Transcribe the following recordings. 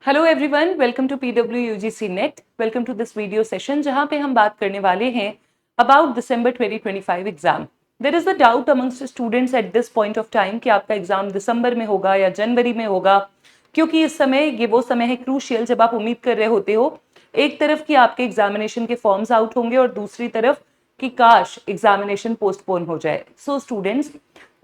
Hello everyone, welcome to PWUGC NET. Welcome to this video session जहां पे हम बात करने वाले हैं about December 2025 exam. There is a doubt amongst students at this point of time कि आपका एग्जाम दिसंबर में होगा या जनवरी में होगा, क्योंकि इस समय ये वो समय है क्रूशियल जब आप उम्मीद कर रहे होते हो एक तरफ कि आपके एग्जामिनेशन के फॉर्म्स आउट होंगे और दूसरी तरफ कि काश एग्जामिनेशन पोस्टपोन हो जाए। So students,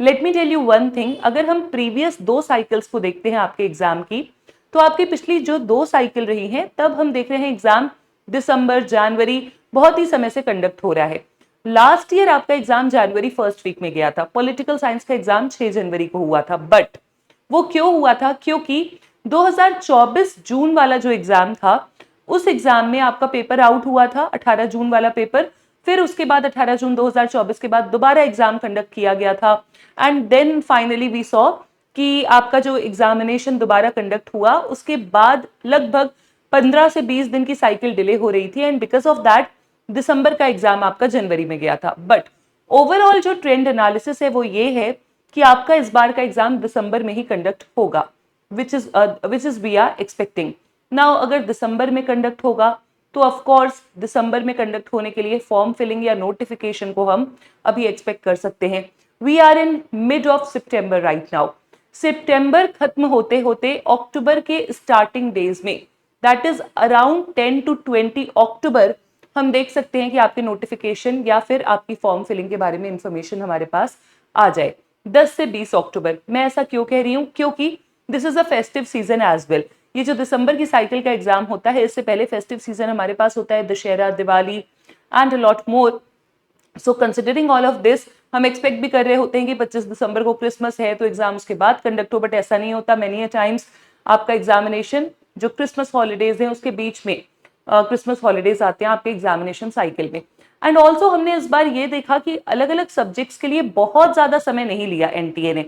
let me tell you one thing. अगर हम प्रीवियस 2 साइकिल्स को देखते हैं आपके एग्जाम की, तो आपकी पिछली जो 2 साइकिल रही हैं तब हम देख रहे हैं एग्जाम दिसंबर जनवरी बहुत ही समय से कंडक्ट हो रहा है। लास्ट ईयर आपका एग्जाम जनवरी फर्स्ट वीक में गया था। पॉलिटिकल साइंस का एग्जाम 6 जनवरी को हुआ था, बट वो क्यों हुआ था? क्योंकि 2024 जून वाला जो एग्जाम था उस एग्जाम में आपका पेपर आउट हुआ था, 18 जून वाला पेपर। फिर उसके बाद 18 जून 2024 के बाद दोबारा एग्जाम कंडक्ट किया गया था and then finally we saw कि आपका जो एग्जामिनेशन दोबारा कंडक्ट हुआ उसके बाद लगभग 15 से 20 दिन की साइकिल डिले हो रही थी एंड बिकॉज ऑफ दैट दिसंबर का एग्जाम आपका जनवरी में गया था। बट ओवरऑल जो ट्रेंड एनालिसिस है वो ये है कि आपका इस बार का एग्जाम दिसंबर में ही कंडक्ट होगा, which is we are expecting now. अगर दिसंबर में कंडक्ट होगा तो ऑफ कोर्स दिसंबर में कंडक्ट होने के लिए फॉर्म फिलिंग या नोटिफिकेशन को हम अभी एक्सपेक्ट कर सकते हैं। We are in mid of September right now. सितंबर खत्म होते होते अक्टूबर के स्टार्टिंग डेज में, that is around 10 to 20 October, हम देख सकते हैं कि आपके नोटिफिकेशन या फिर आपकी फॉर्म फिलिंग के बारे में इंफॉर्मेशन हमारे पास आ जाए। 10 से 20 अक्टूबर। मैं ऐसा क्यों कह रही हूं? क्योंकि this is a festive season as well. ये जो दिसंबर की साइकिल का एग्जाम होता है, इससे पहले फेस्टिव सीजन हमारे पास होता है, Dussehra, Diwali and a lot more. So considering all of this, हम एक्सपेक्ट भी कर रहे होते हैं कि 25 दिसंबर को क्रिसमस है तो एग्जाम उसके बाद कंडक्ट हो, बट ऐसा नहीं होता। मेनी अ टाइम्स आपका एग्जामिनेशन जो क्रिसमस हॉलीडेज है उसके बीच में क्रिसमस हॉलीडेज आते हैं आपके एग्जामिनेशन साइकिल में। एंड ऑल्सो हमने इस बार ये देखा कि अलग अलग सब्जेक्ट्स के लिए बहुत ज्यादा समय नहीं लिया एनटीए ने,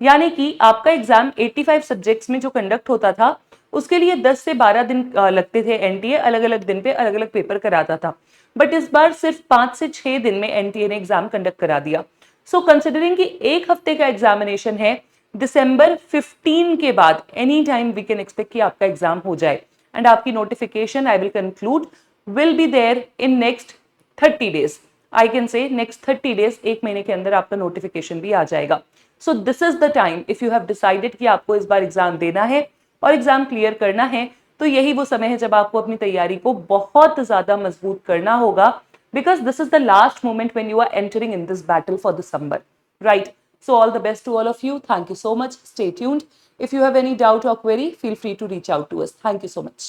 यानी कि आपका एग्जाम 85 सब्जेक्ट्स में जो कंडक्ट होता था उसके लिए 10 से 12 दिन लगते थे। एनटीए अलग अलग दिन पे अलग अलग पेपर कराता था, बट इस बार सिर्फ 5 से 6 दिन में एनटीए ने एग्जाम कंडक्ट करा दिया। सो कंसिडरिंग कि एक हफ्ते का एग्जामिनेशन है, दिसंबर 15 के बाद any time we can expect कि आपका एग्जाम हो जाए एंड आपकी notification, I will conclude, will be there in next 30 days. I can say next 30 days, एक महीने के अंदर आपका नोटिफिकेशन भी आ जाएगा। So this is the time, if you have decided कि आपको इस बार एग्जाम देना है और एग्जाम क्लियर करना है, तो यही वो समय है जब आपको अपनी तैयारी को बहुत ज्यादा मजबूत करना होगा, because this is the last moment when you are entering in this battle for December, right? So all the best to all of you. Thank you so much. Stay tuned. If you have any doubt or query, feel free to reach out to us. Thank you so much.